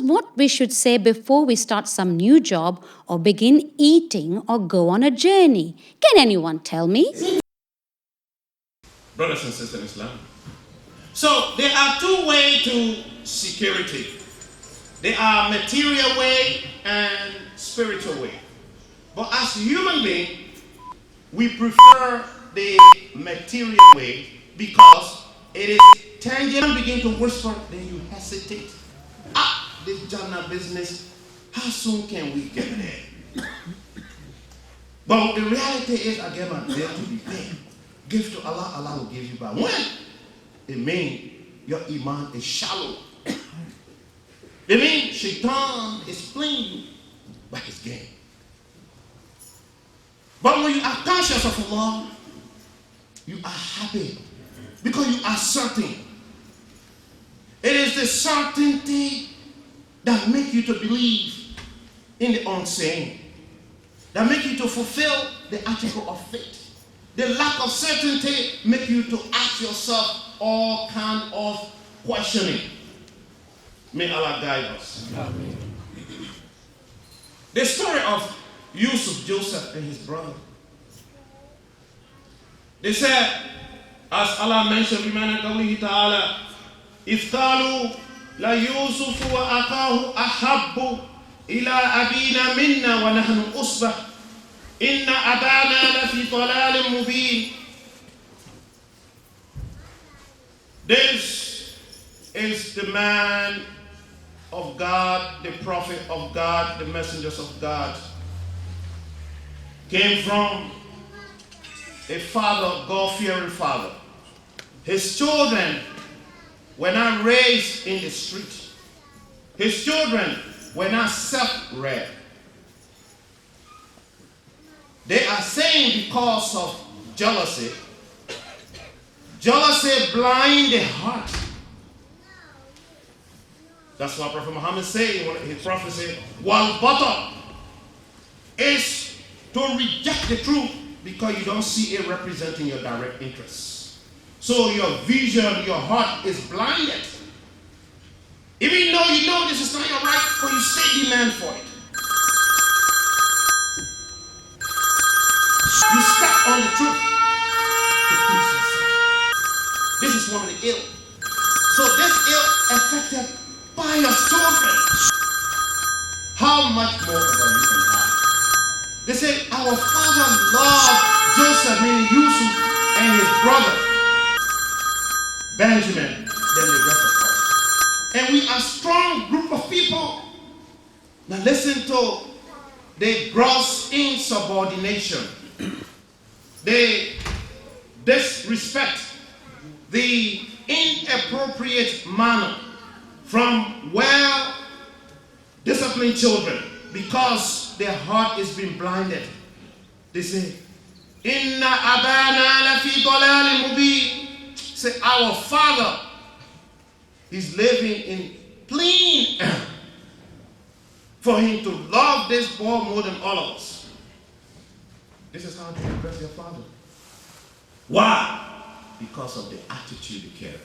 what we should say before we start some new job or begin eating or go on a journey. Can anyone tell me? Brothers and sisters in Islam. So there are two ways to security. There are material way and spiritual way. But as human beings, we prefer the material way because it is tangible. Begin to whisper, then you hesitate. This Jannah business, how soon can we get there? But the reality is, again, I'm there to be paid. Give to Allah, Allah will give you back. When? It means your iman is shallow. It means shaitan is playing you by his game. But when you are conscious of Allah, you are happy because you are certain. It is the certainty that makes you to believe in the unseen, that makes you to fulfill the article of faith. The lack of certainty makes you to ask yourself all kind of questioning. May Allah guide us. Amen. The story of Joseph and his brother. They said, as Allah mentioned, إِذْ قَالُوا لَيُوسُفُ وَأَخَاهُ أَحَبُّ إِلَىٰ أَبِينَا مِنَّا وَنَحْنُ أُصْبَةٌ إِنَّ أَبَانَا لَفِي ضَلَالٍ مُبِينٍ. This is the man of God, the prophet of God, the messengers of God. Came from a father, God-fearing father. His children were not raised in the street. His children were not self-reared. They are saying because of jealousy. Jealousy blinds the heart. That's what Prophet Muhammad said in his prophecy. Wal butter is to reject the truth because you don't see it representing your direct interests. So your vision, your heart is blinded. Even though you know this is not your right, but you still demand for it. You step on the truth to please yourself. This is one of the ill. So this ill affected by your children. How much more of a you can have? They say our father loved Joseph, meaning Yusuf, and his brother Benjamin than the rest of us. And we are a strong group of people. Now listen to the gross insubordination. They disrespect the inappropriate manner from well-disciplined children because their heart is being blinded. They say, Inna abana lafi dalalin mubin. Say, our father is living in plain error. For him to love this boy more than all of us. This is how to impress your father. Why? Because of the attitude you carry.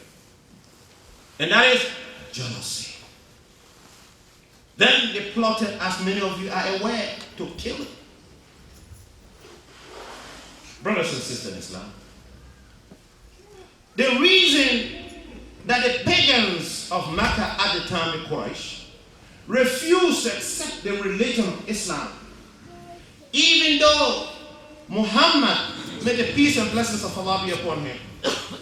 And that is jealousy. Then they plotted, as many of you are aware, to kill him. Brothers and sisters in Islam, the reason that the pagans of Mecca at the time, the Quraysh, refused to accept the religion of Islam, even though Muhammad, may the peace and blessings of Allah be upon him,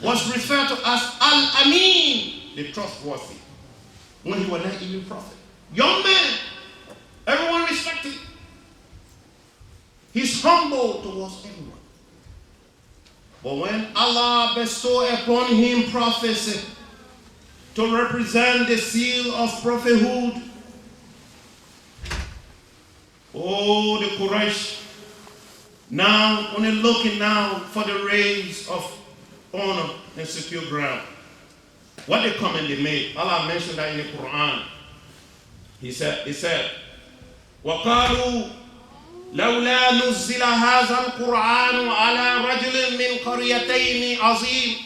was referred to as Al-Amin, the trustworthy, when he was not even prophet. Young man, everyone respected. He's humble towards everyone. But when Allah bestowed upon him prophecy to represent the seal of prophethood, oh, the Quraysh, now only looking now for the rays of honor and secure ground. What the comment they made, Allah mentioned that in the Quran. He said, وَقَالُوا لَوْلَا نُزِّلَ هَذَا الْقُرْآنُ عَلَى رَجُلٍ مِّنْ قَرْيَتَيْنِ عَظِيمٍ.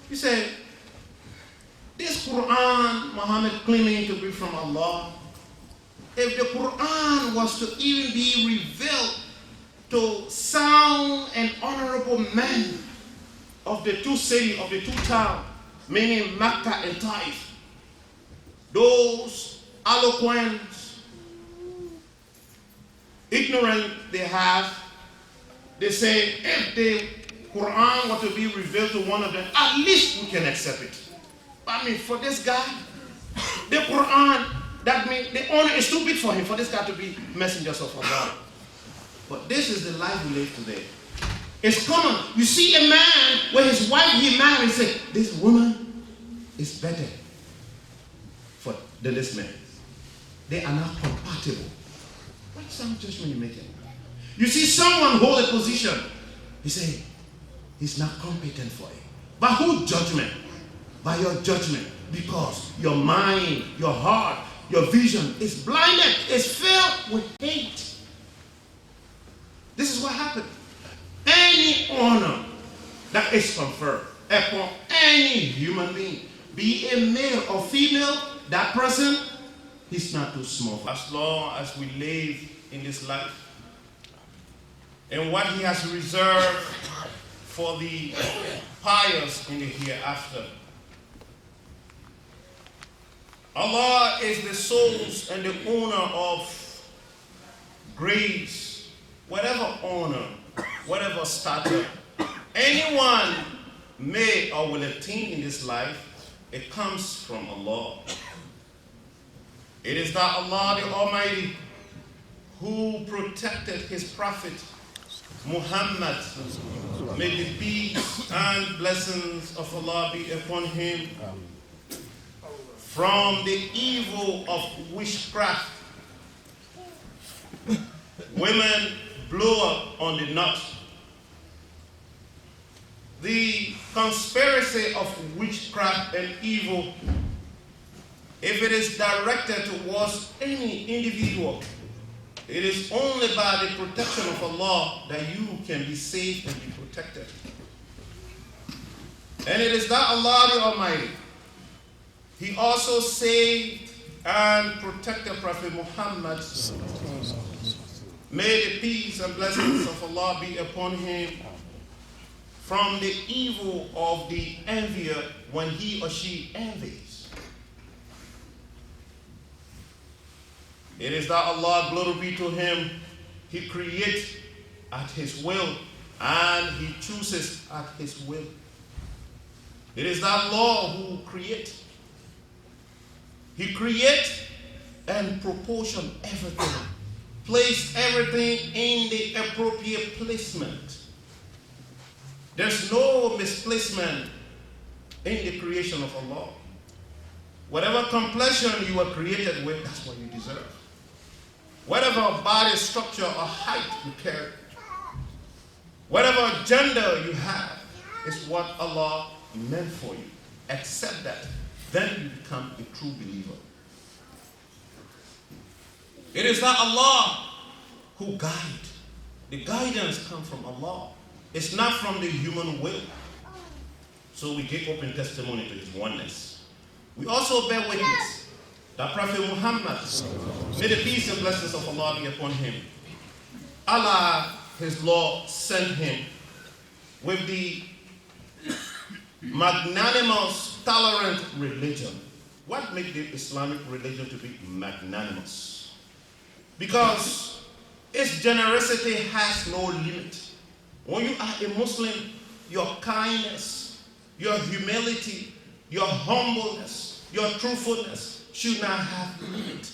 He said, This Quran, Muhammad claiming to be from Allah, if the Quran was to even be revealed to sound and honorable men of the two cities, of the two towns, meaning Mecca and Taif, those eloquent, ignorant they have, they say if the Quran were to be revealed to one of them, at least we can accept it. But I mean, for this guy, the Quran, that means the honor is too big for him, for this guy to be messengers of Allah. But this is the life we live today. It's common. You see a man where his wife he married say, this woman is better than this man. They are not compatible. What some judgment you making? You see someone hold a position, he say, he's not competent for it. By whose judgment? By your judgment. Because your mind, your heart, your vision is blinded, is filled with hate. This is what happened. Any honor that is conferred upon any human being, be it male or female, that person, he's not too small. As long as we live in this life, and what he has reserved for the pious in the hereafter. Allah is the source and the owner of grace, whatever honor, whatever stature anyone may or will attain in this life, it comes from Allah. It is that Allah the Almighty who protected his prophet Muhammad, may the peace and blessings of Allah be upon him, from the evil of witchcraft. Women blow up on the knot. The conspiracy of witchcraft and evil, if it is directed towards any individual, it is only by the protection of Allah that you can be saved and be protected. And it is that Allah the Almighty, he also saved and protected Prophet Muhammad. May the peace and blessings of Allah be upon him, from the evil of the envier when he or she envies. It is that Allah, glory be to him, he creates at his will and he chooses at his will. It is that Lord who creates. He creates and proportion everything, placed everything in the appropriate placement. There's no misplacement in the creation of Allah. Whatever complexion you were created with, that's what you deserve. Whatever body structure or height you carry, whatever gender you have, is what Allah meant for you. Accept that, then you become a true believer. It is not Allah who guides. The guidance comes from Allah. It's not from the human will. So we give open testimony to his oneness. We also bear witness that Prophet Muhammad, may the peace and blessings of Allah be upon him, Allah, his Lord, sent him with the magnanimous, tolerant religion. What makes the Islamic religion to be magnanimous? Because its generosity has no limit. When you are a Muslim, your kindness, your humility, your humbleness, your truthfulness should not have limit.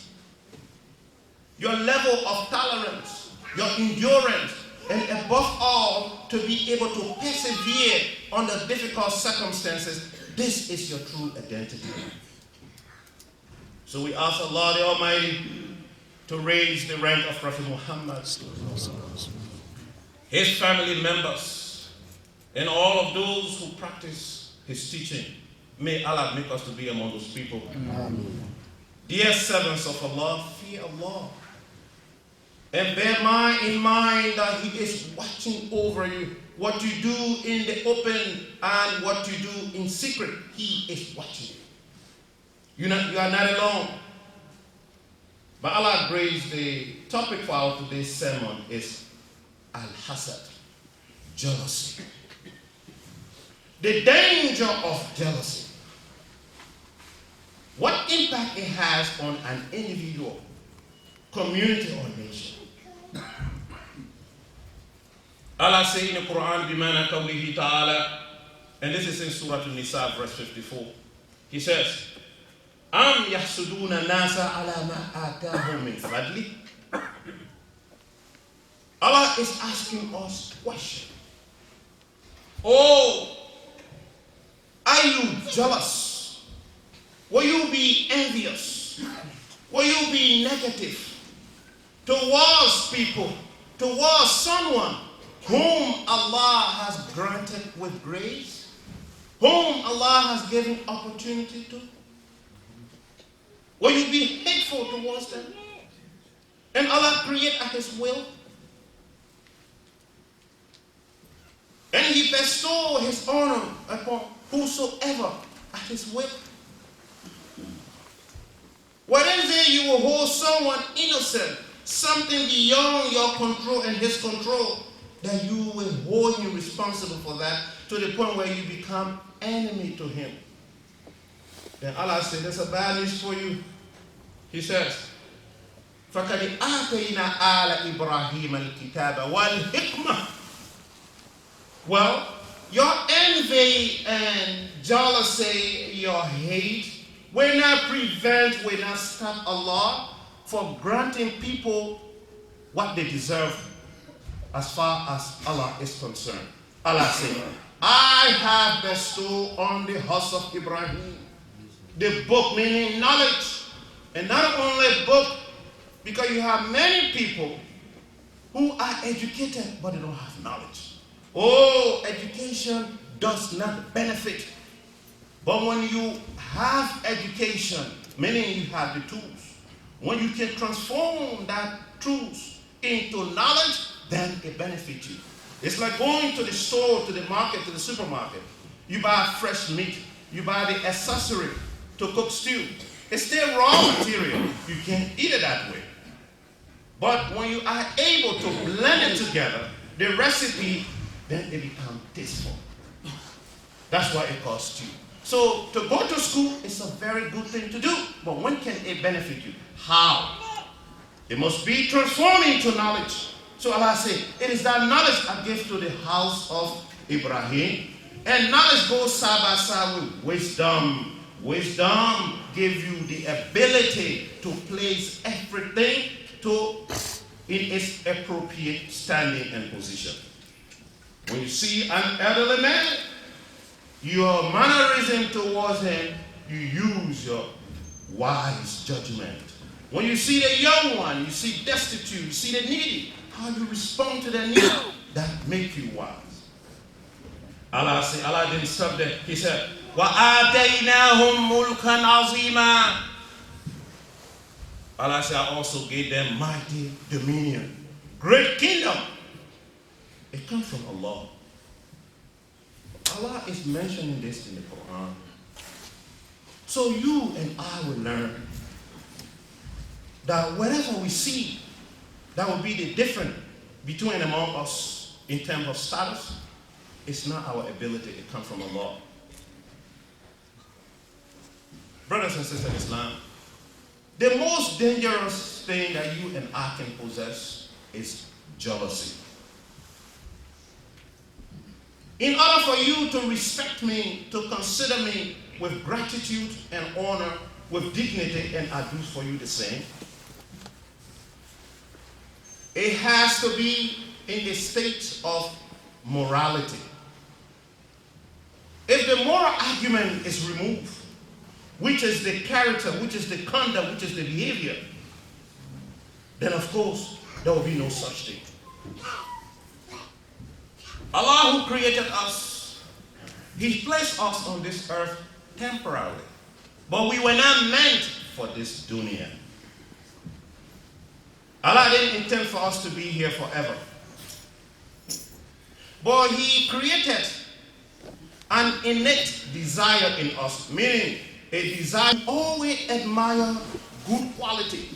Your level of tolerance, your endurance, and above all, to be able to persevere under difficult circumstances, this is your true identity. So we ask Allah the Almighty to raise the rank of Prophet Muhammad, his family members, and all of those who practice his teaching. May Allah make us to be among those people. Amen. Dear servants of Allah, fear Allah. And bear in mind that he is watching over you. What you do in the open and what you do in secret, he is watching you. You are not alone. By Allah's grace, the topic for our today's sermon is al-hasad, jealousy. The danger of jealousy. What impact it has on an individual, community, or nation. Allah says in the Quran, bimana qawlihi ta'ala, and this is in Surah An-Nisa, verse 54. He says, Am yahsuduna nasa ala ma atahum min fadli. Allah is asking us a question. Oh, are you jealous? Will you be envious? Will you be negative towards people, towards someone whom Allah has granted with grace, whom Allah has given opportunity to? Will you be hateful towards them? And Allah created at His will. And He bestowed His honor upon whosoever at His will. What is it you will hold someone innocent, something beyond your control and His control, that you will hold him responsible for that to the point where you become enemy to him? Then Allah said, there's a bad news for you. He says, فَقَدْ آتَيْنَا آلَ إِبْرَاهِيمَ الْكِتَابَ وَالْحِكْمَةَ. Well, your envy and jealousy, your hate, will not prevent, will not stop Allah for granting people what they deserve as far as Allah is concerned. Allah said, I have bestowed on the house of Ibrahim the book, meaning knowledge. And not only book, because you have many people who are educated, but they don't have knowledge. Oh, education does not benefit. But when you have education, meaning you have the tools, when you can transform that tools into knowledge, then it benefits you. It's like going to the store, to the market, to the supermarket. You buy fresh meat. You buy the accessory to cook stew. It's still raw material. You can't eat it that way. But when you are able to blend it together, the recipe, then it becomes tasteful. That's why it costs you. So to go to school is a very good thing to do. But when can it benefit you? How? It must be transformed into knowledge. So Allah said, it is that knowledge I give to the house of Ibrahim. And knowledge goes side by side with wisdom. Wisdom gives you the ability to place everything in its appropriate standing and position. When you see an elderly man, your mannerism towards him, you use your wise judgment. When you see the young one, you see destitute, you see the needy, how you respond to their need, that make you wise. Allah didn't stop there. He said, وَآتَيْنَاهُمْ مُلْكًا عَظِيمًا. Allah said, I also gave them mighty dominion, great kingdom. It comes from Allah. Allah is mentioning this in the Quran. So you and I will learn that whatever we see, that will be the difference between among us in terms of status. It's not our ability, it comes from Allah. Brothers and sisters in Islam, the most dangerous thing that you and I can possess is jealousy. In order for you to respect me, to consider me with gratitude and honor, with dignity, and I do for you the same, it has to be in a state of morality. If the moral argument is removed, which is the character, which is the conduct, which is the behavior, then of course there will be no such thing. Allah who created us, He placed us on this earth temporarily. But we were not meant for this dunya. Allah didn't intend for us to be here forever. But He created an innate desire in us, meaning a desire. Always admire good quality.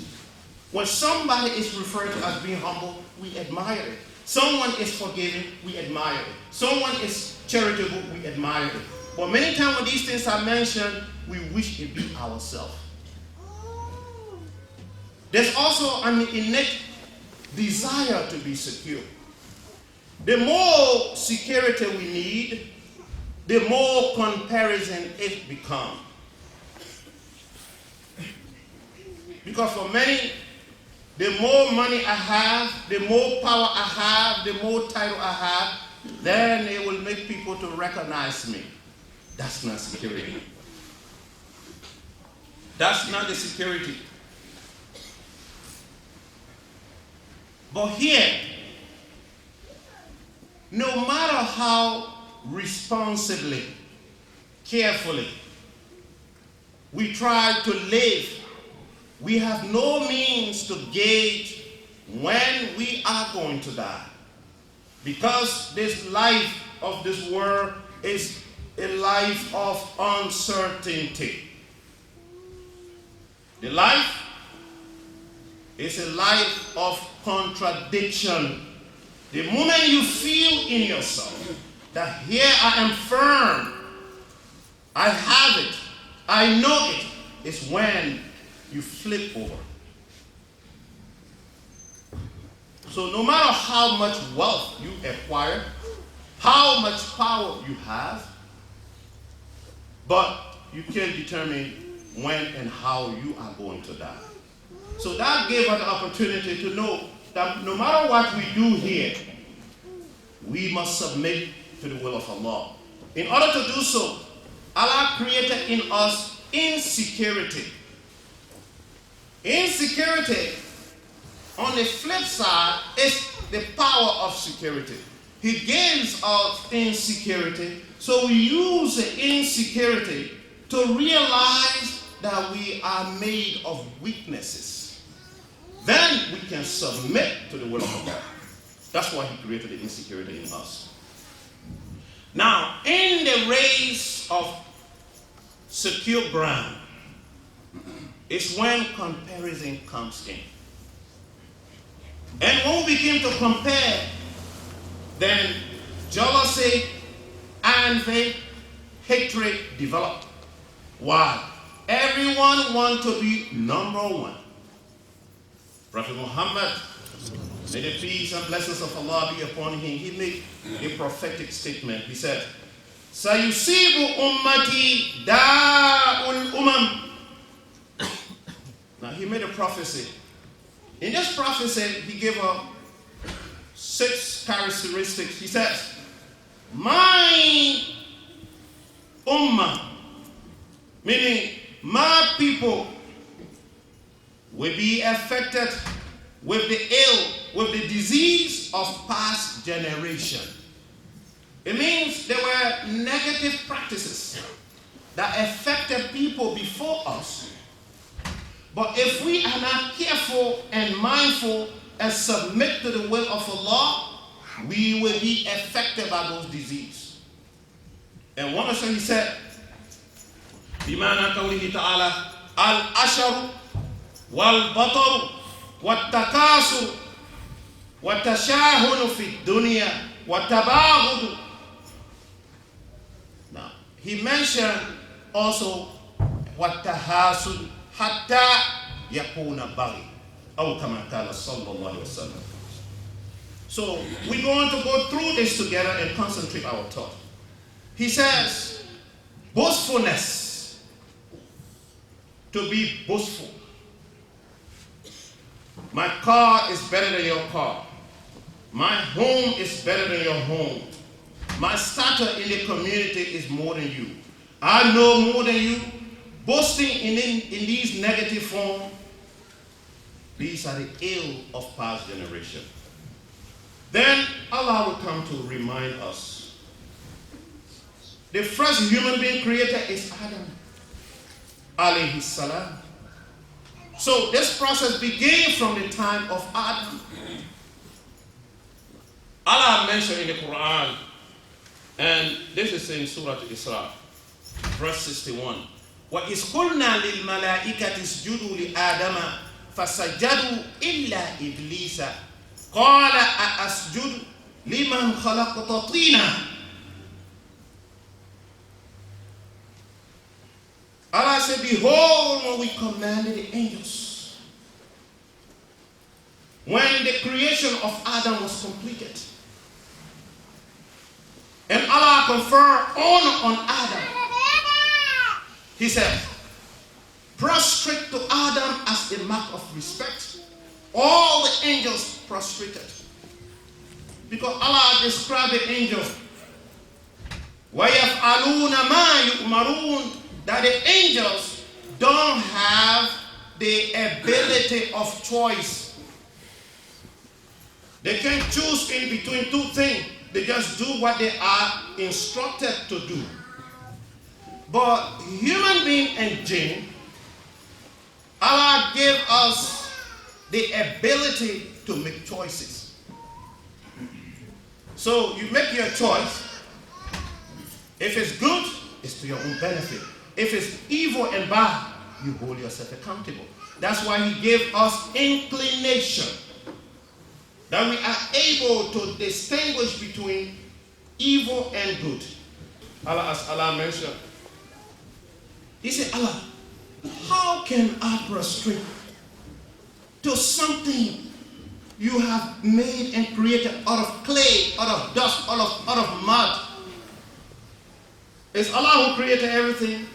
When somebody is referred to as being humble, we admire it. Someone is forgiving, we admire it. Someone is charitable, we admire it. But many times when these things are mentioned, we wish it be ourselves. There's also an innate desire to be secure. The more security we need, the more comparison it becomes. Because for many, the more money I have, the more power I have, the more title I have, then it will make people to recognize me. That's not security. That's not the security. But here, no matter how responsibly, carefully we try to live, we have no means to gauge when we are going to die. Because this life of this world is a life of uncertainty. The life is a life of contradiction. The moment you feel in yourself that here I am firm, I have it, I know it, is when you flip over. So no matter how much wealth you acquire, how much power you have, but you can't determine when and how you are going to die. So that gave us the opportunity to know that no matter what we do here, we must submit to the will of Allah. In order to do so, Allah created in us insecurity. Insecurity, on the flip side, is the power of security. He gives us insecurity, so we use the insecurity to realize that we are made of weaknesses. Then we can submit to the will of Allah. That's why He created the insecurity in us. Now, in the race of secure ground, it's when comparison comes in. And when we begin to compare, then jealousy, envy, hatred develop. Why? Everyone wants to be number one. Prophet Muhammad, may the peace and blessings of Allah be upon him, he made a prophetic statement. He said, Sayusibu ummati da'ul umam. Now he made a prophecy. In this prophecy, he gave her 6 characteristics. He says, my ummah, meaning my people, will be affected with the ill, with the disease of past generation. It means there were negative practices that affected people before us. But if we are not careful and mindful and submit to the will of Allah, we will be affected by those diseases. And one of them he said, بِمَانَا قَوْلِهِ تَعَالَى الْأَشَرُ وَالْبَطَرُ وَالتَّكَاسُرُ وَالتَّشَاهُنُ فِي الدُّنْيَا وَالتَّبَاغُضُ. Now, he mentioned also وَالتَّهَاسُدُ حَتَّى يَكُونَ بَغِي أو كما قال صلى الله عليه وسلم. So we're going to go through this together and concentrate our thought. He says, boastfulness, to be boastful. My car is better than your car. My home is better than your home. My status in the community is more than you. I know more than you. Boasting in these negative forms, these are the ill of past generation. Then Allah will come to remind us. The first human being created is Adam, alayhi salam. So this process began from the time of Adam. Allah mentioned in the Quran, and this is in Surah Isra, verse 61. وَإِذْ قُلْنَا لِلْمَلَائِكَةِ اسْجُدُوا لِآدَمَ فَسَجَدُوا إِلَّا إِبْلِيسَ قَالَ أَأَسْجُدُ لِمَنْ خَلَقْتَ طِينًا. Allah said, behold, when we commanded the angels, when the creation of Adam was completed, and Allah conferred honor on Adam, He said, prostrate to Adam as a mark of respect. All the angels prostrated. Because Allah described the angels, وَيَفْعَلُونَ مَا يُؤْمَرُونَ, that the angels don't have the ability of choice. They can't choose in between two things. They just do what they are instructed to do. But human being and jinn, Allah gave us the ability to make choices. So you make your choice. If it's good, it's to your own benefit. If it's evil and bad, you hold yourself accountable. That's why He gave us inclination, that we are able to distinguish between evil and good. Allah, as Allah mentioned, He said, Allah, how can I prostrate to something you have made and created out of clay, out of dust, out of mud? It's Allah who created everything.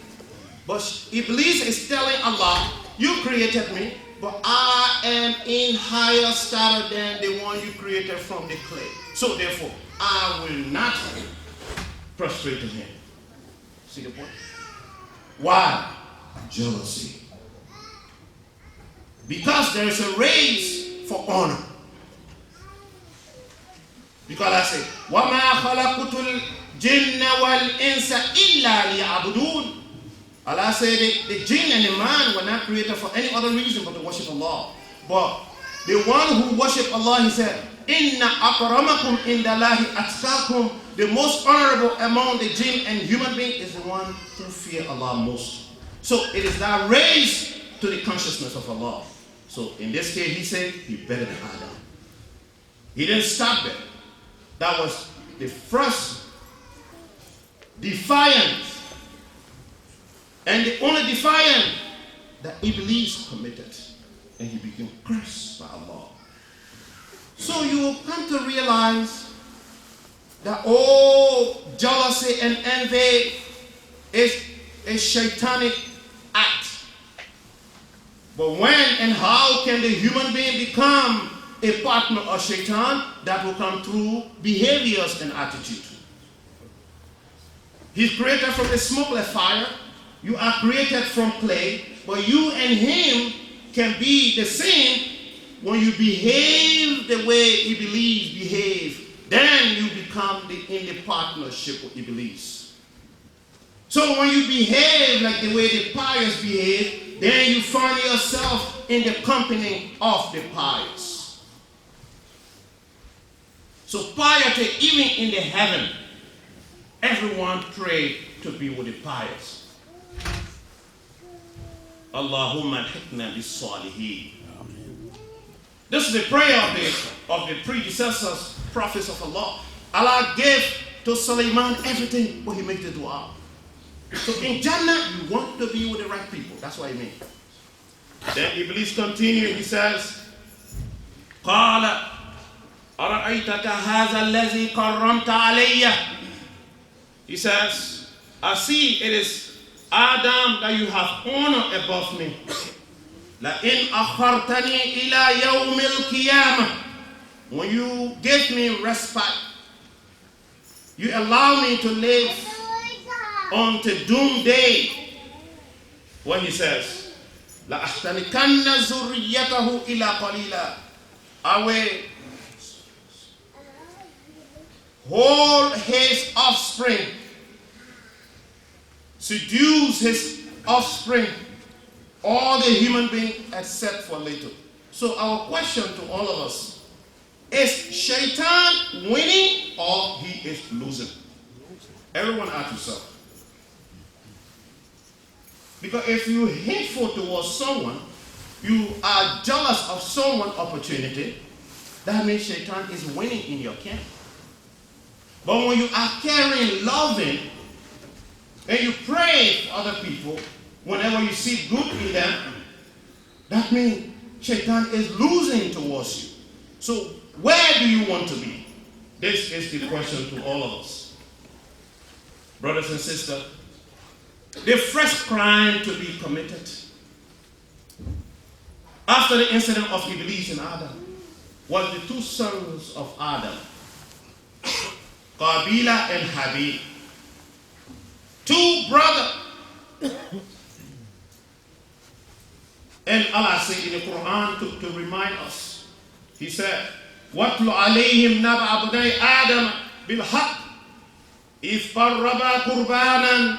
But Iblis is telling Allah, you created me, but I am in higher status than the one you created from the clay. So therefore, I will not prostrate to him. See the point? Why? Jealousy. Because there is a race for honor. Because I say, وَمَا خَلَقُتُ الْجِنَّ وَالْإِنسَ إِلَّا لِيَعْبُدُونَ. Allah said the jinn and the man were not created for any other reason but to worship Allah. But the one who worship Allah, He said, Inna akramakum indallahi atqakum. The most honorable among the jinn and human being is the one who fear Allah most. So it is that raise to the consciousness of Allah. So in this case, He said, He better than Adam. He didn't stop there. That was the first defiance, and the only defiance that Iblis committed, and he became cursed by Allah. So you will come to realize that all jealousy and envy is a shaitanic act. But when and how can the human being become a partner of shaitan? That will come through behaviors and attitude. He's created from a smokeless fire. You are created from clay, but you and him can be the same when you behave the way Iblis behave. Then you become in the partnership with Iblis. So when you behave like the way the pious behave, then you find yourself in the company of the pious. So piety, even in the heaven, everyone pray to be with the pious. Allahumma alhiqna bis-salihin. This is the prayer of the predecessors, prophets of Allah. Allah gave to Sulaiman everything, but he made the dua. So in Jannah, you want to be with the right people. That's what he means. Then Iblis continues, he says, قَالَ أَرَأَيْتَكَ هَذَا الَّذِي كَرَّمْتَ عَلَيَّ. He says, I see it is Adam that you have honor above me. لَإِنْ أَخَرْتَنِي إِلَى يَوْمِ الْقِيَامَةِ. When you give me respite, you allow me to live until doomsday. What he says, لَأَحْتَنِكَنَّ زُرِّيَّتَهُ إِلَى قَلِيلًا. I will hold his offspring, seduce his offspring, all the human beings except for little. So our question to all of us, is Shaitan winning or he is losing? Everyone ask yourself. Because if you're hateful towards someone, you are jealous of someone's opportunity, that means Shaitan is winning in your camp. But when you are caring, loving, and you pray for other people, whenever you see good in them, that means Shaitan is losing towards you. So where do you want to be? This is the question to all of us. Brothers and sisters, the first crime to be committed after the incident of Iblis and Adam was the two sons of Adam, Qabila and Habil. Two brothers. And Allah said in the Quran to remind us, He said, وَاتْلُ عَلَيْهِمْ نَبْعَ بْنَيْ آدَمَ بِالْحَقِّ إِذْ قَرَّبَا قُرْبَانًا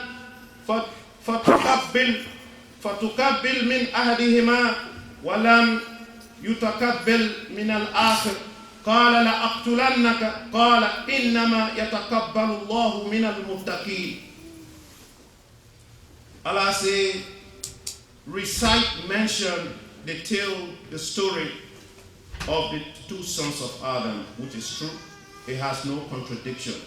فتقبل من أحدهما ولم يتقبل من الآخر قال لأقتلنك قال إنما يتقبل الله من المتقين. Allah say, recite, mention, the story of the two sons of Adam, which is true. It has no contradiction.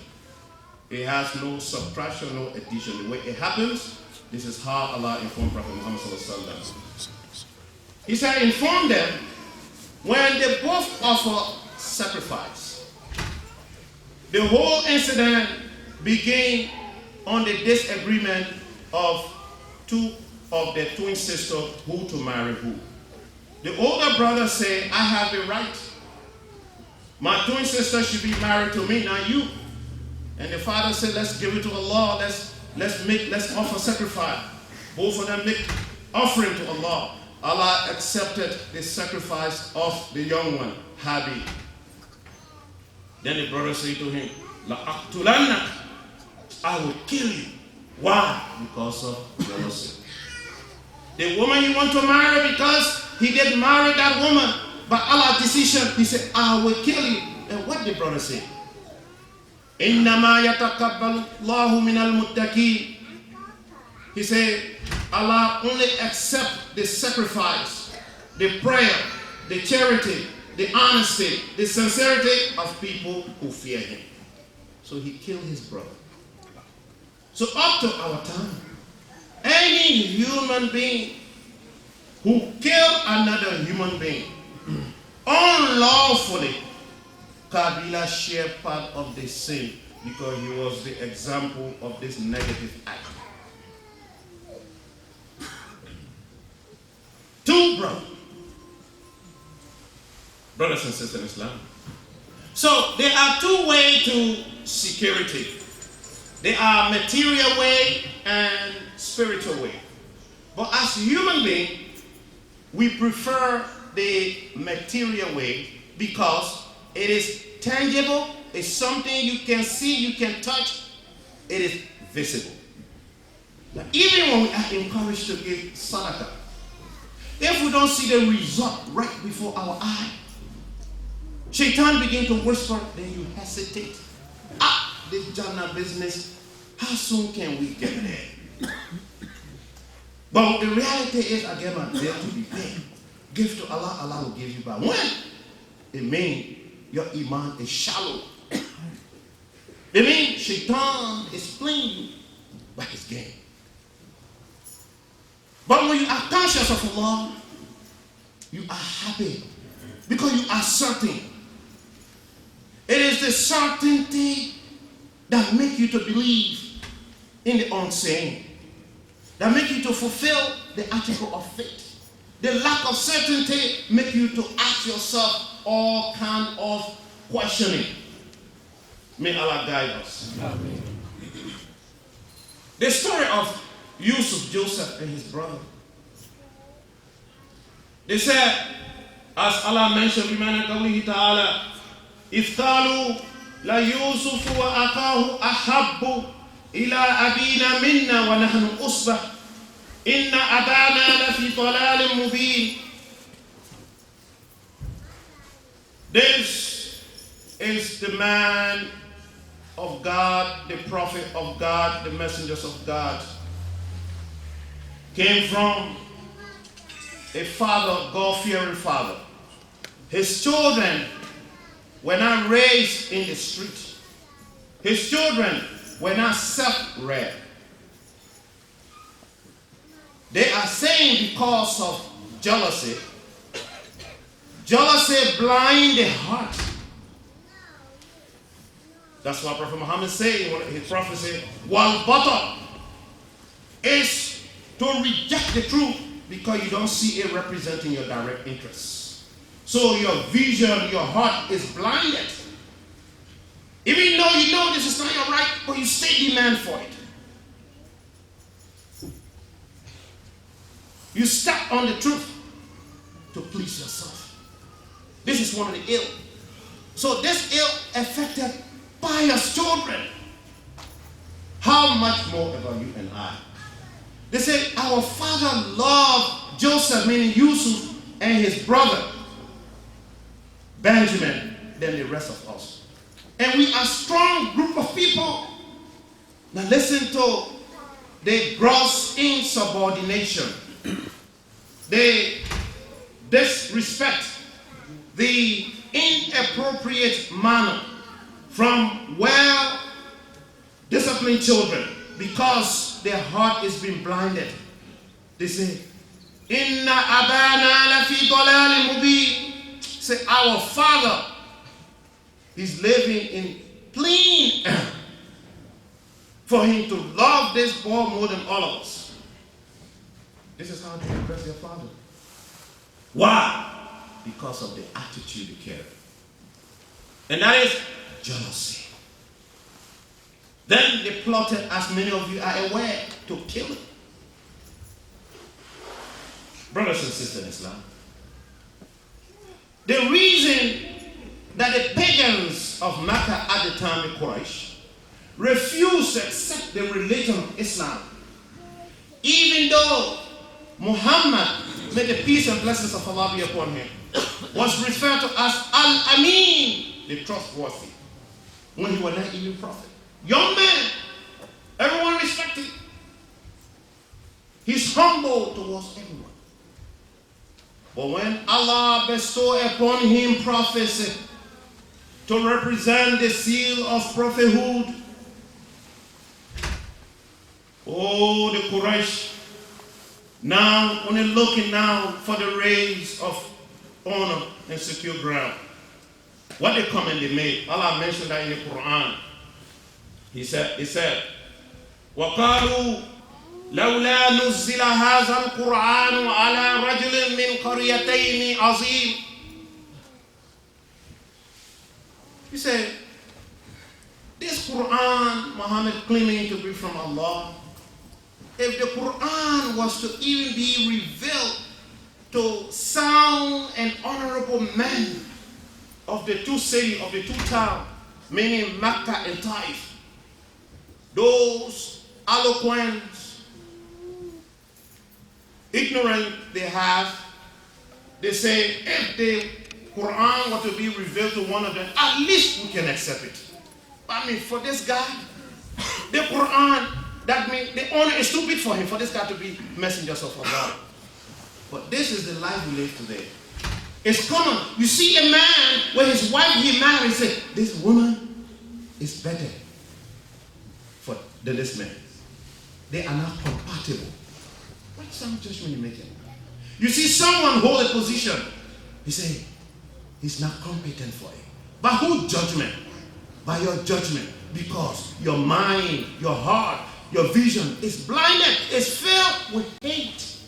It has no subtraction, no addition. The way it happens, this is how Allah informed Prophet Muhammad sallallahu alaihi wasallam. He said, inform them when they both offer sacrifice. The whole incident began on the disagreement of two of the twin sisters who to marry who. The older brother said, I have the right. My twin sister should be married to me, not you. And the father said, let's give it to Allah. Let's offer sacrifice. Both of them make offering to Allah. Allah accepted the sacrifice of the young one, Habil. Then the brother said to him, لَأَقْتُلَنَّكَ, I will kill you. Why? Because of jealousy. The woman you want to marry, because he didn't marry that woman, but Allah's decision, he said, I will kill you. And what did the brother say? إِنَّمَا يَتَقَبَّلُ اللَّهُ مِنَ الْمُتَّقِينَ. He said, Allah only accepts the sacrifice, the prayer, the charity, the honesty, the sincerity of people who fear him. So he killed his brother. So up to our time, any human being who killed another human being unlawfully, Qabila shared part of the sin because he was the example of this negative act. Two brothers and sisters in Islam. So there are two ways to security. There are material way and spiritual way. But as human beings, we prefer the material way because it is tangible, it's something you can see, you can touch, it is visible. Now, even when we are encouraged to give sadaqah, if we don't see the result right before our eye, Shaitan begin to whisper, then you hesitate. This Jannah business, how soon can we get there? But the reality is, again, there to be paid. Give to Allah, Allah will give you back. When? It means your iman is shallow. It means Shaitan is playing you by his game. But when you are conscious of Allah, you are happy because you are certain. It is the certainty that makes you to believe in the unseen, that makes you to fulfill the article of faith. The lack of certainty makes you to ask yourself all kind of questioning. May Allah guide us. Amen. The story of Yusuf, Joseph, and his brother. They said, as Allah mentioned, بِمَنَ قَوْلِهِ تَعَالَى إِذْ قَالُوا لَيُوسُفُ وَأَخَاهُ أَحَبُّ إِلَىٰ أَبِينَا مِنَّا وَنَحْنُ أُصْبَةٌ إِنَّ أَبَانَا لَفِي ضَلَالٍ مُبِينٍ. This is the man of God, the prophet of God, the messengers of God. came from a father, God-fearing father. His children were not raised in the street. His children were not self-reared. They are saying because of jealousy. Jealousy blinds the heart. That's what Prophet Muhammad said in his prophecy. Wal batar is to reject the truth because you don't see it representing your direct interests. So your vision, your heart is blinded. Even though you know this is not your right, but you still demand for it. You step on the truth to please yourself. This is one of the ill. So this ill affected pious children. How much more about you and I? They say our father loved Joseph, meaning Yusuf, and his brother Benjamin than the rest of us. And we are a strong group of people. Now listen to the gross insubordination. They disrespect the inappropriate manner from well-disciplined children because their heart is being blinded. They say, Inna abana lafi dalalin mubin. Say, our father is living in plain error. For him to love this boy more than all of us. This is how they address their father. Why? Because of the attitude they carry. And that is jealousy. Then they plotted, as many of you are aware, to kill him. Brothers and sisters in Islam, the reason that the pagans of Mecca at the time, the Quraysh, refused to accept the religion of Islam, even though Muhammad, may the peace and blessings of Allah be upon him, was referred to as Al-Amin, the trustworthy, when he was not even prophet. Young man, everyone respected. He's humble towards everyone. But when Allah bestowed upon him prophecy to represent the seal of prophethood, oh, the Quraysh, now only looking now for the rays of honor and secure ground. What the comment they made, Allah mentioned that in the Quran. He said, وَقَالُوا لَوْلَا نُزِّلَ هَذَا الْقُرْآنُ عَلَى رَجُلٍ مِّنْ قَرْيَتَيْنِ عَظِيمٍ. He said, this Quran, Muhammad claiming to be from Allah, if the Quran was to even be revealed to sound and honorable men of the two cities, of the two towns, meaning Mecca and Taif, those eloquent, ignorant they have, they say if the Quran were to be revealed to one of them, at least we can accept it. I mean, for this guy, the Quran, that means the honor is too big for him, for this guy to be messengers of Allah. But this is the life we live today. It's common. You see a man where his wife he married say, this woman is better than this man. They are not compatible. What some judgment you making? You see someone hold a position, he say, he's not competent for it. By whose judgment? By your judgment. Because your mind, your heart, your vision is blinded, is filled with hate.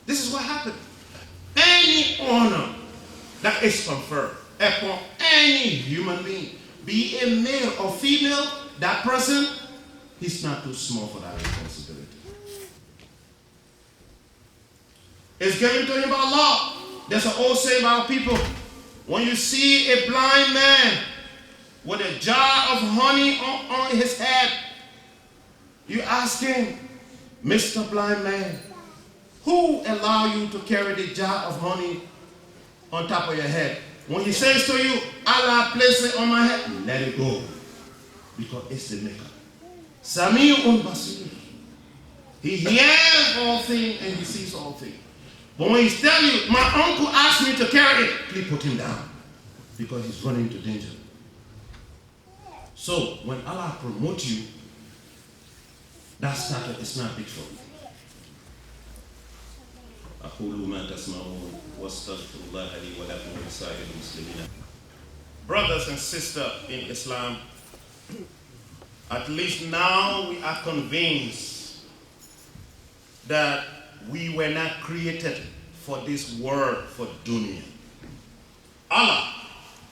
This is what happened. Any honor that is conferred upon any human being, be it male or female, that person, he's not too small for that responsibility. It's given to him by Allah. There's an old saying about people. When you see a blind man with a jar of honey on his head, you ask him, Mr. Blind Man, who allowed you to carry the jar of honey on top of your head? When he says to you, Allah placed it on my head, let it go. Because it's the maker. Sami'un Basir. He hears all things and he sees all things. But when he's telling you, my uncle asked me to carry it, please put him down because he's running into danger. So when Allah promotes you, that started is not big for you. Brothers and sisters in Islam, at least now we are convinced that we were not created for this world, for dunya. Allah,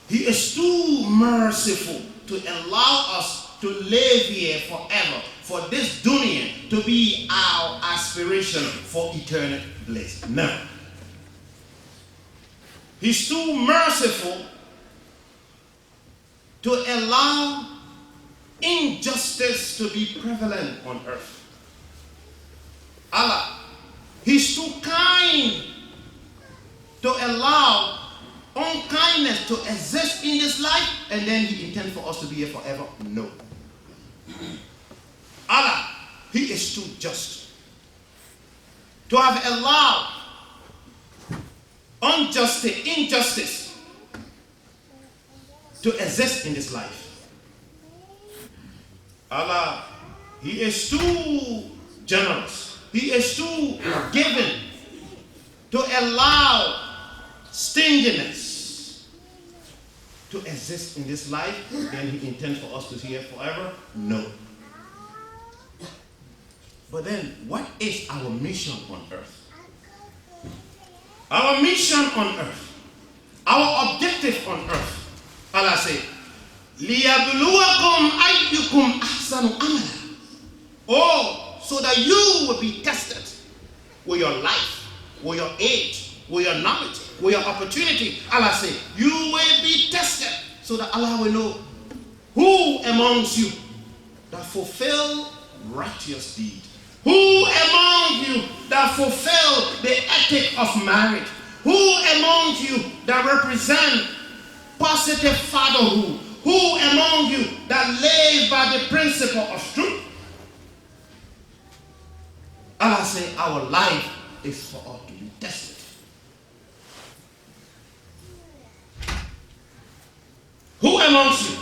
He is too merciful to allow us to live here forever, for this dunya to be our aspiration for eternal bliss. No. He's too merciful to allow injustice to be prevalent on earth. Allah, He's too kind to allow unkindness to exist in this life and then He intends for us to be here forever. No. Allah, He is too just to have allowed injustice to exist in this life. Allah, He is too generous. He is too giving to allow stinginess to exist in this life. Then He intends for us to be here forever? No. But then, what is our mission on earth? Our mission on earth, our objective on earth, Allah said, لِيَبْلُوَكُمْ أَيُّكُمْ أَحْسَنُ عَمَلًا. Oh, so that you will be tested with your life, with your age, with your knowledge, with your opportunity. Allah said, you will be tested so that Allah will know who amongst you that fulfill righteous deed. Who among you that fulfill the ethic of marriage? Who among you that represent positive fatherhood? Who among you that live by the principle of truth? Allah said, our life is for us to be tested. Who amongst you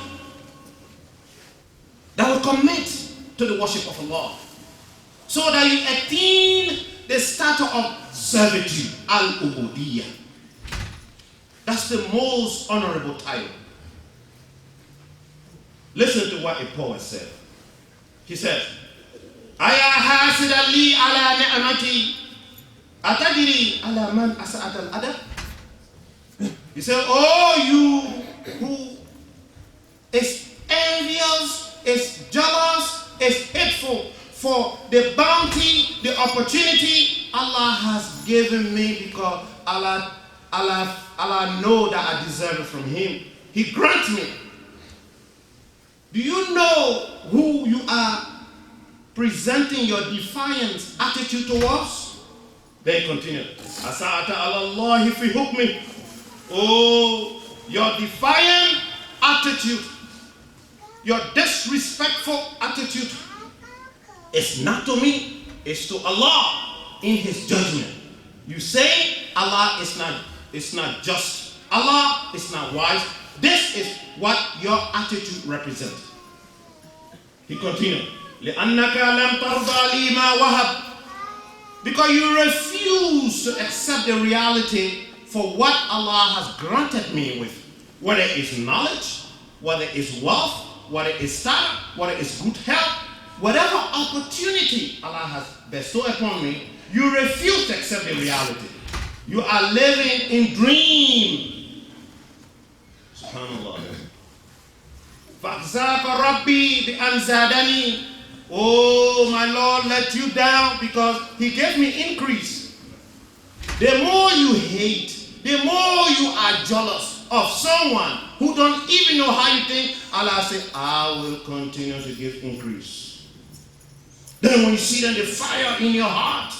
that will commit to the worship of Allah, so that you attain the status of servitude, al-ubudiyya? That's the most honorable title. Listen to what a poet said. He says, Aya hasida li ala ni'amati atadiri ala man asa'at al-adab. He said, oh, you who is envious, is jealous, is hateful for the bounty, the opportunity Allah has given me, because Allah know that I deserve it from Him. He grants me. Do you know who you are presenting your defiance attitude towards? Then continue. Asa'ata ala fi hukmi. Oh, your defiant attitude, your disrespectful attitude, it's not to me, it's to Allah in His judgment. You say Allah is not just, Allah is not wise. This is what your attitude represents. He continued, لِأَنَّكَ لَمْ تَرْضَى لِي مَا وَهَبْ. Because you refuse to accept the reality for what Allah has granted me with, whether it's knowledge, whether it's wealth, whether it's status, whether it's good health, whatever opportunity Allah has bestowed upon me, you refuse to accept the reality. You are living in dream. Subhanallah. فَأَخْزَاكَ رَبِّي بِأَنْ زَادَنِي. Oh, my Lord let you down because He gave me increase. The more you hate, the more you are jealous of someone who don't even know how you think, Allah said, I will continue to give increase. Then when you see then the fire in your heart,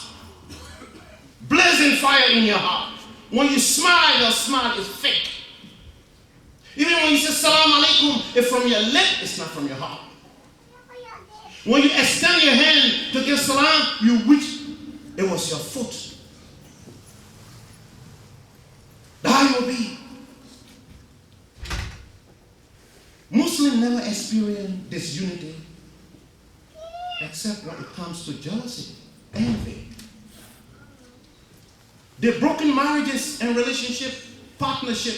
blazing fire in your heart, when you smile, your smile is fake. Even when you say salam alaikum, it's from your lip, it's not from your heart. When you extend your hand to give salam, you wish it was your foot. That will be. Muslims never experience disunity except when it comes to jealousy, envy. The broken marriages and relationship, partnership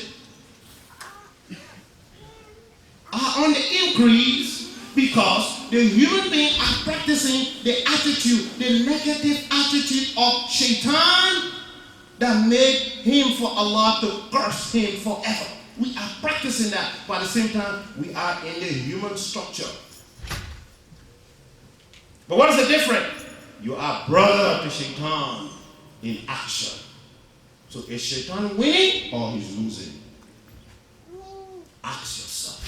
are on the increase because the human beings are practicing the attitude, the negative attitude of shaitan that made him for Allah to curse him forever. We are practicing that, but at the same time, we are in the human structure. But what is the difference? You are brother to shaitan in action. So is shaitan winning or he's losing? Ask yourself.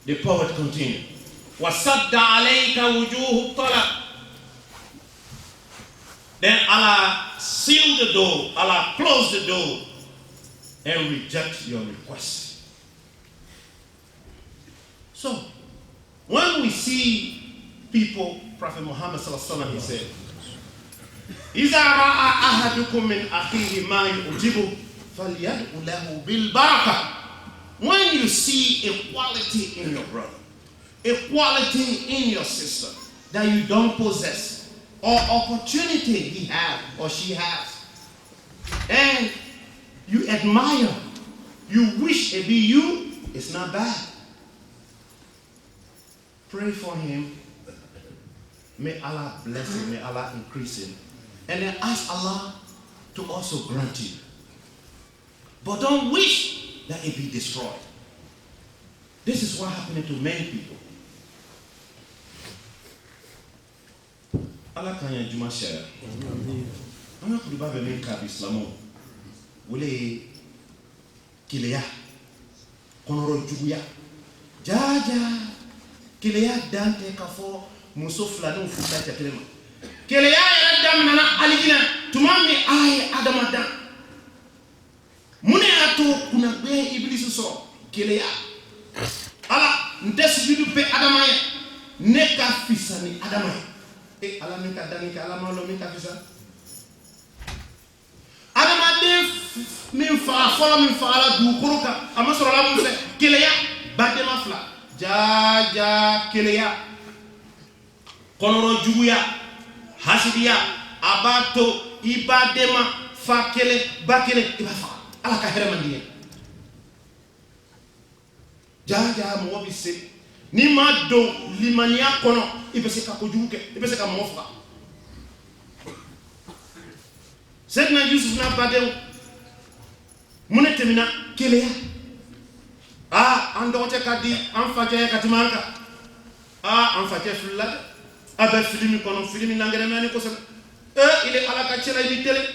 The poet continued. وَصَدَّ عَلَيْكَ وُجُوهُ الطَّلَبِ. Then Allah seal the door, Allah close the door and reject your request. So, when we see people, Prophet Muhammad sallallahu alaihi wasallam, he said, إِذَا رَأَى أَحَدُكُم مِّنْ أَخِيهِ مَا يُعْجِبُهُ فَلْيَدْعُ لَهُ بِالْبَرَكَةِ. When you see equality in your brother, equality in your sister that you don't possess, or opportunity he has or she has, and you admire, you wish it be you, it's not bad. Pray for him. May Allah bless him, may Allah increase him. And then ask Allah to also grant you. But don't wish that it be destroyed. This is what happening to many people. Allah kanya juma share. Ana kuliba be men ka islamo. Wole kileya. Konoro juguya. Jaja. Kileya dante ka fo muso flanu futa chakelema. Kileya ya dam nana aligina tumami ay adama dan. Mune ato kuna be iblis so kileya. Ala ndesidu be adama ya. Neka fisani adama ya. Ala minka danika ala malo minka fisa adama de min fa folo min fa ala du kuruka amasoro la mun se keleya badema fla jaja keleya konoro juguya hasidiya abato ibadema fa kele bakele ibafa ala ka here mandiye jaja mo bise ni ma do limania kono ibese ka kojuke ibese ka mofa sedna Yusuf na badeu munetemina keleya ando te kadi an faje katimanka an faje fulla aba filimi kono filimi nangere mani ko sen ile ala ka chela ni tele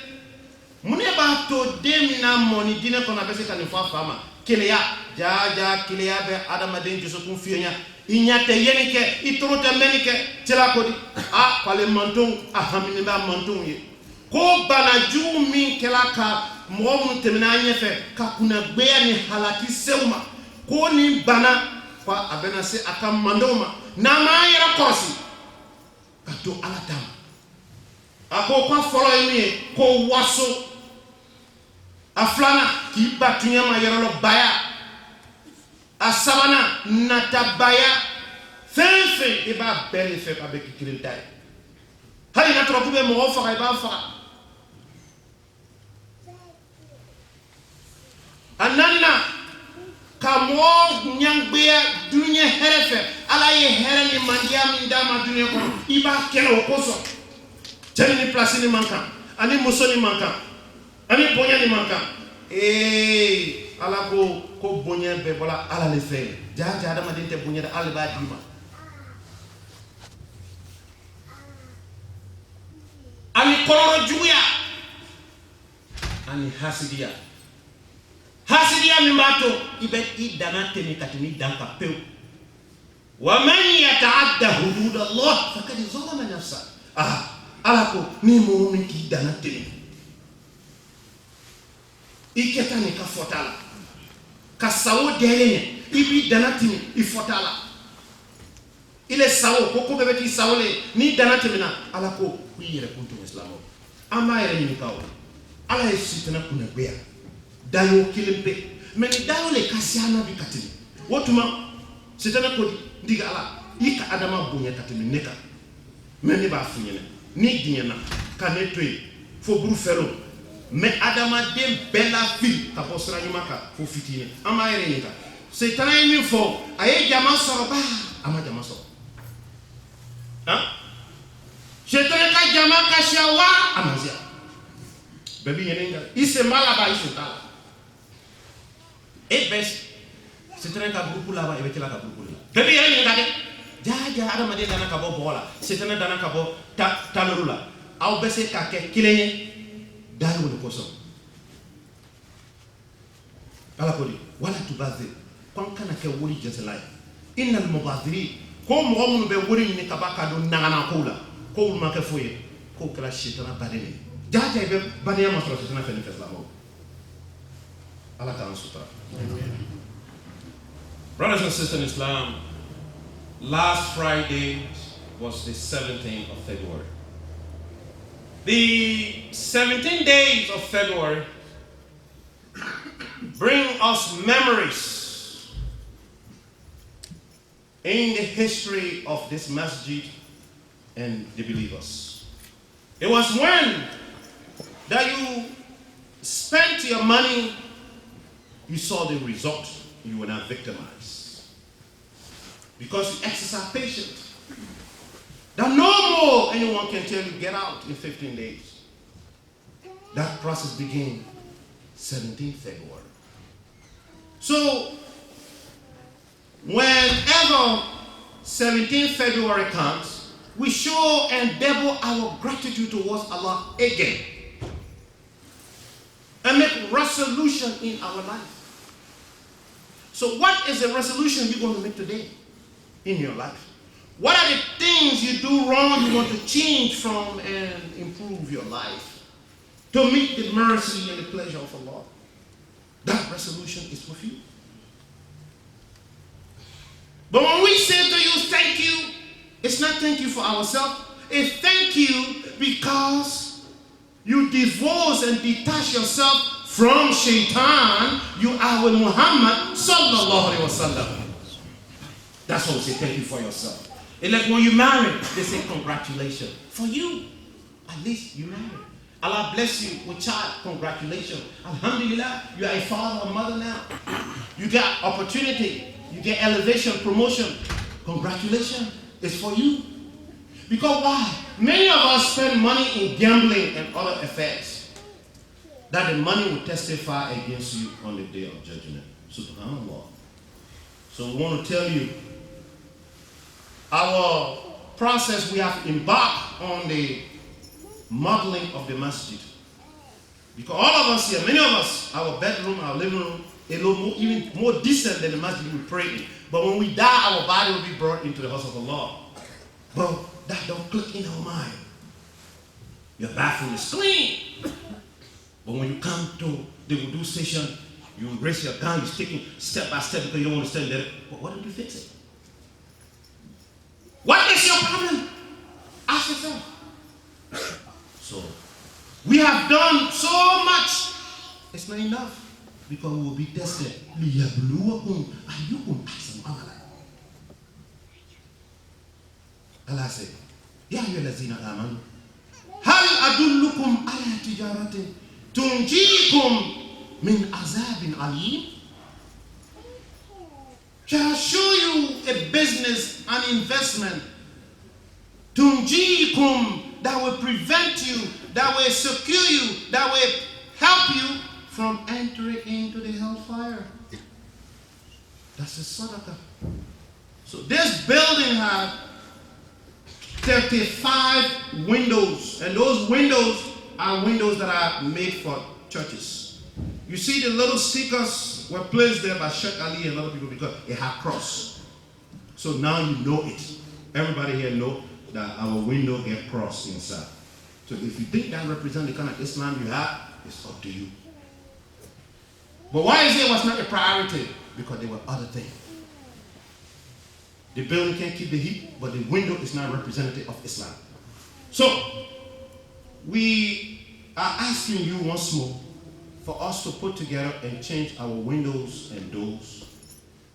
mune ba to demina moni dine kono abese ka ni fa fama keleya jaja keleya be adama den joso kun fienya inyate yenike itorote menike tela kodi kwale manton ahamini ba manton ye ko banaju min kelaka mo mun temina nyefe ka kuna gbeya ni halaki seuma ko ni bana kwa abena se akam mandoma na ma yera korsi ka to alatam ako kwa folo yemi ko waso aflana ki batunya ma yera lo baya asabana natabaya fefe eba belle fe pa be kirintai hari na tro kube mo fa ba fa ananna kamo nyangbeya dunya herefe ala ye here ni mandia mi ndama dunya ko iba kelo koso jeni ni place ni manka ani muso ni manka ani bonya ni manka ala ko bonya be bola ala le fe jaja adama dinte bonya da ala ba dima ani kororo juya ani hasidiya mi mato ibe idana teni katini danka peu wa man yata'adda hudud Allah faqad zalama nafsa ala ko ni mo mi ki dana teni iketani ka fotala ka sawo delenya ibi dana tini ifotala ile sawo ko ko bebe ti sawole ni dana temina ala ko ku yere kuntu islamo ama yere ni kawo ala sitana kuna bea dayo kilimpe men dayo le kasiana bi katini wotuma sitana ko diga ala ika adama bunya katini neka men ba funyene ni dinyana kanetoy fo buru fero mais adama dem bella fil ka posra nyumaka fo fitine ama yere ni ka sitana mi fo aye jama soroba ama jama soroba Shetani ka jama ka shawa amazia. Baby yenenga ise mala ba ise tala. E best shetani ka grupu la ba e betela ka grupu la. Baby yenenga de jaja ada made dana ka bo bola. Shetani dana ka bo talurula. Au bese ka ke kilenye dalu woni koso. Ala ko di wala tubazi kon kana ke wuri jeselay. Innal mubadhirin ko mo mun be wuri ni kabaka do nangana ko la ko ma ka foye ko kala shitana badene jaja be badene ma so shitana fe ni fe islamo ala ta sutra. Brothers and sisters in Islam, last Friday was the 17th of February. The 17 days of February bring us memories in the history of this masjid and the believers. It was when that you spent your money, you saw the result, you were not victimized. Because you exercise patience. That no more anyone can tell you get out in 15 days. That process began 17th February. So whenever 17th February comes, we show and double our gratitude towards Allah again. And make resolution in our life. So what is the resolution you're going to make today in your life? What are the things you do wrong you want to change from and improve your life to meet the mercy and the pleasure of Allah? That resolution is for you. But when we say to you, thank you, it's not thank you for ourselves. It's thank you because you divorce and detach yourself from shaitan. You are with Muhammad sallallahu alaihi wasallam. That's what we say, thank you for yourself. It's like when you marry, they say congratulations. For you, at least you married. Allah bless you with child, congratulations. Alhamdulillah, you are a father or mother now. You got opportunity, you get elevation, promotion. Congratulations. It's for you. Because why? Many of us spend money in gambling and other affairs. That the money will testify against you on the day of judgment. Subhanallah. So we want to tell you, our process, we have embarked on the modeling of the masjid. Because all of us here, many of us, our bedroom, our living room, a little more, even more decent than the masjid we pray in. But when we die, our body will be brought into the house of Allah. But that don't click in our mind. Your bathroom is clean. But when you come to the wudu station, you raise your gun, you're sticking step by step because you don't want to stand there. But what did you fix it? What is your problem? Ask yourself. So, we have done so much. It's not enough. Because we will be tested. Allah said, Ya ayyuhallazina amanu, hal adullukum ala tijaratin tunjikum min azabin alim? Shall I show you a business, an investment, tunjikum, that will prevent you, that will secure you, that will help you from entering into the hellfire? That's a sadaqah. So this building has 35 windows, and those windows are windows that are made for churches. You see the little stickers were placed there by Sheikh Ali and other people because it had cross. So now you know it. Everybody here know that our window get cross inside. So if you think that represents the kind of Islam you have, it's up to you. But why is it was not a priority? Because there were other things. The building can't keep the heat, but the window is not representative of Islam. So, we are asking you once more for us to put together and change our windows and doors.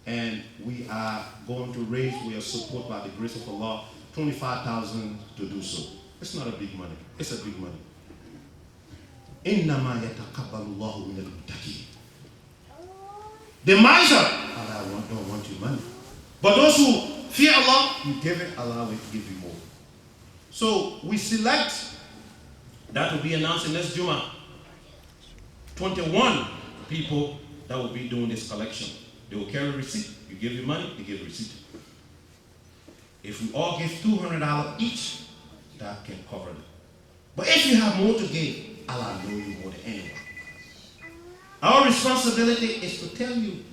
And we are going to raise, we are support by the grace of Allah, 25,000 to do so. It's not a big money. It's a big money. إِنَّمَا يَتَقَبَّلُ اللَّهُ مِنَ الْمُتَّقِينَ. The miser, Allah don't want your money. But those who fear Allah, you give it, Allah will give you more. So we select, that will be announced in next Juma, 21 people that will be doing this collection. They will carry a receipt. You give your money, you give a receipt. If we all give $200 each, that can cover it. But if you have more to give, Allah knows you more than anyone. Our responsibility is to tell you.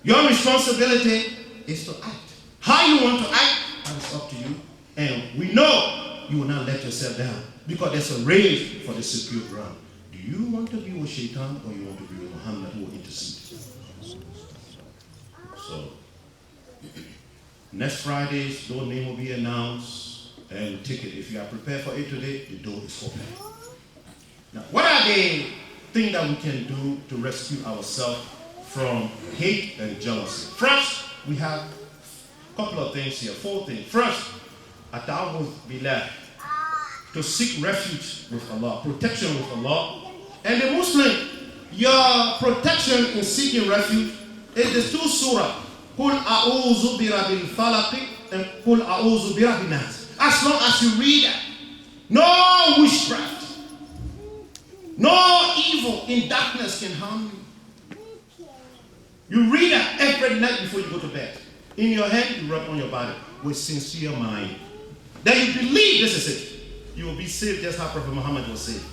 Your responsibility is to act. How you want to act, that's up to you. And we know you will not let yourself down because there's a race for the secure ground. Do you want to be with Shaitan or you want to be with Muhammad who will intercede? So, next Fridays, your name will be announced and ticket. If you are prepared for it today, the door is open. Now, what are the things that we can do to rescue ourselves from hate and jealousy? First, we have a couple of things here, 4 things. First, ata'awudh billah, to seek refuge with Allah, protection with Allah. And the Muslim, your protection in seeking refuge is the 2 surah, Qul a'udhu bi rabbil falaq and Qul a'udhu bi rabbin nas. As long as you read that, no witchcraft, no evil in darkness can harm you. You read that every night before you go to bed. In your hand, you rub on your body with sincere mind. Then you believe this is it. You will be saved just how Prophet Muhammad was saved.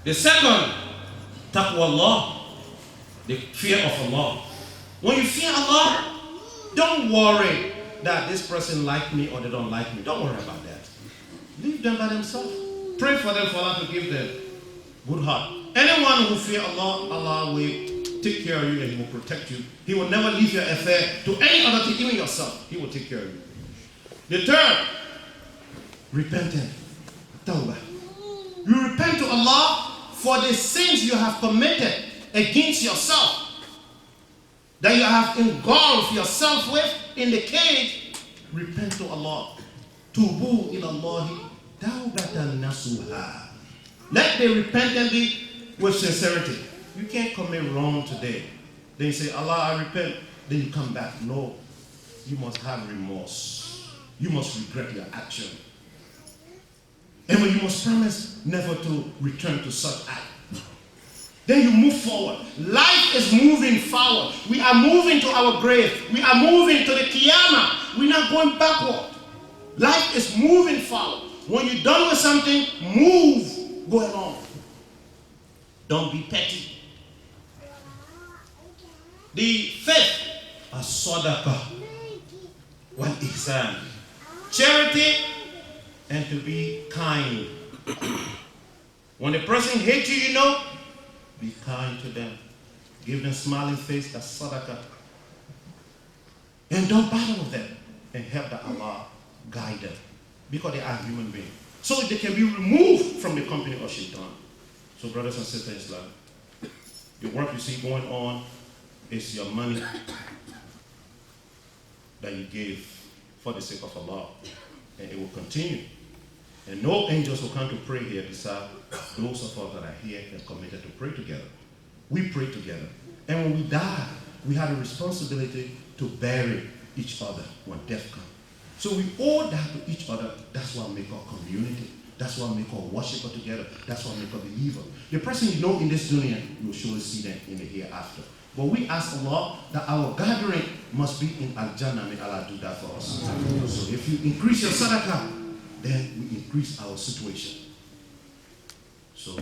The second, taqwa Allah, the fear of Allah. When you fear Allah, don't worry that this person like me or they don't like me. Don't worry about that. Leave them by themselves. Pray for them for Allah to give them good heart. Anyone who fear Allah, Allah will take care of you and He will protect you. He will never leave your affair to any other thing, even yourself. He will take care of you. The third, repentance. Tawbah. You repent to Allah for the sins you have committed against yourself, that you have engulfed yourself with in the cage. Repent to Allah. Tubu ilallahi tawbatan nasuha. Let the repentance be with sincerity. You can't commit wrong today. Then you say, Allah, I repent. Then you come back. No. You must have remorse. You must regret your action. And when you must promise never to return to such act. Then you move forward. Life is moving forward. We are moving to our grave. We are moving to the Qiyamah. We're not going backward. Life is moving forward. When you're done with something, move. Go along. Don't be petty. The fifth, as-sadaqah wal ihsan. Charity and to be kind. When the person hates you, you know, be kind to them. Give them smiling face, that's sadaqah. And don't battle with them. And help that Allah guide them. Because they are human beings. So they can be removed from the company of Shaitan. So brothers and sisters in Islam, the work you see going on is your money that you gave for the sake of Allah. And it will continue. And no angels will come to pray here besides those of us that are here and committed to pray together. We pray together. And when we die, we have a responsibility to bury each other when death comes. So we owe that to each other. That's what makes our community. That's what makes our worshiper together. That's what makes a believer. The person you know in this dunya, you will surely see them in the hereafter. But we ask Allah that our gathering must be in Al-Jannah. May Allah do that for us. So if you increase your sadaqah, then we increase our situation. So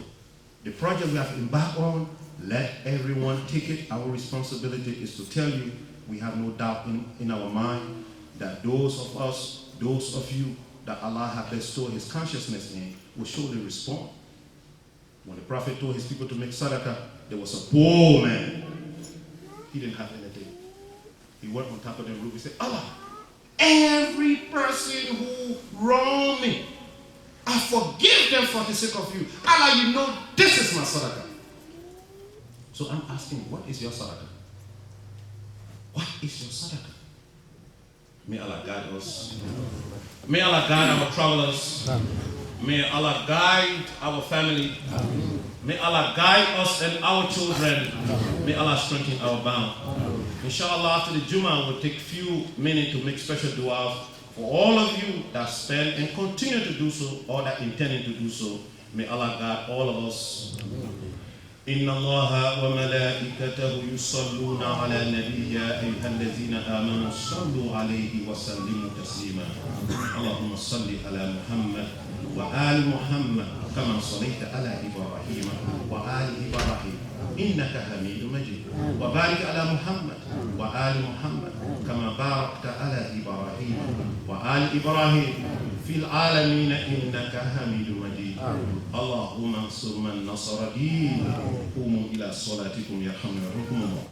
the project we have embarked on, let everyone take it. Our responsibility is to tell you, we have no doubt in our mind that those of us, those of you that Allah has bestowed His consciousness in will surely respond. When the Prophet told his people to make sadaqah, there was a poor man. He didn't have anything. He went on top of the roof. He said, Allah, every person who wronged me, I forgive them for the sake of you. Allah, you know this is my sadaqah. So I'm asking, what is your sadaqah? What is your sadaqah? May Allah guide us. May Allah guide our travelers. May Allah guide our family. May Allah guide us and our children. May Allah strengthen our bond. Inshallah, after the Jummah, we'll take a few minutes to make special dua for all of you that spend and continue to do so, or that intending to do so. May Allah guide all of us. إن الله وملائكته يصلون على النبي يا أيها الذين آمنوا صلوا عليه وسلموا تسليما اللهم صل على محمد وآل محمد كما صليت على إبراهيم وآل إبراهيم إنك حميد مجيد وبارك على محمد وآل محمد كما باركت على إبراهيم وآل إبراهيم في العالمين إنك حميد مجيد اللهم انصر من نصر دين قوموا إلى صلاتكم يرحمنا الله